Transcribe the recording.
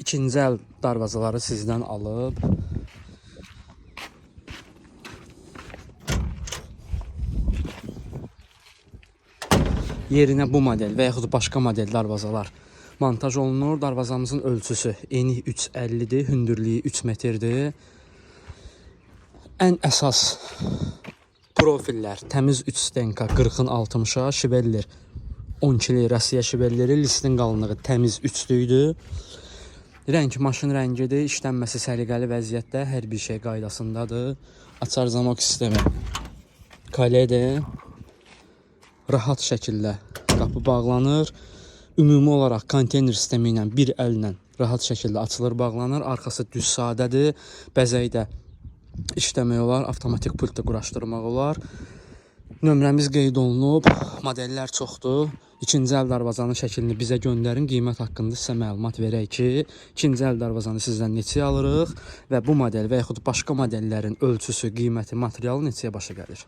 ikinci əl darvazaları sizdən alıb yerinə bu model və yaxud başqa model darvazalar montaj olunur. Darvazamızın ölçüsü eni 3.50-dir, hündürlüyü 3 metrdir. Ən əsas profillər təmiz 3 stenka 40-ın 60-a, şiveller 12-li Rusiya şivelleri, listin qalınlığı təmiz 3-lüydür. Rəng maşın rəngidir, işlənməsi səliqəli vəziyyətdə, hər bir şey qaydasındadır. Açar zamok sistemi kaledir. Rahat şəkildə qapı bağlanır. Ümumi olaraq konteyner sistemi ilə bir əllə rahat şəkildə açılır, bağlanır. Arxası düz sadədir. Bəzəkdə işləmək olar, avtomatik pultda quraşdırmaq olar. Nömrəmiz qeyd olunub, modellər çoxdur. İkinci əl darvazanın şəklini bizə göndərin, qiymət haqqında sizə məlumat verək ki, ikinci əl darvazanı sizdən neçəyə alırıq və bu model və yaxud başqa modellərin ölçüsü, qiyməti, materialı neçəyə başa gəlir.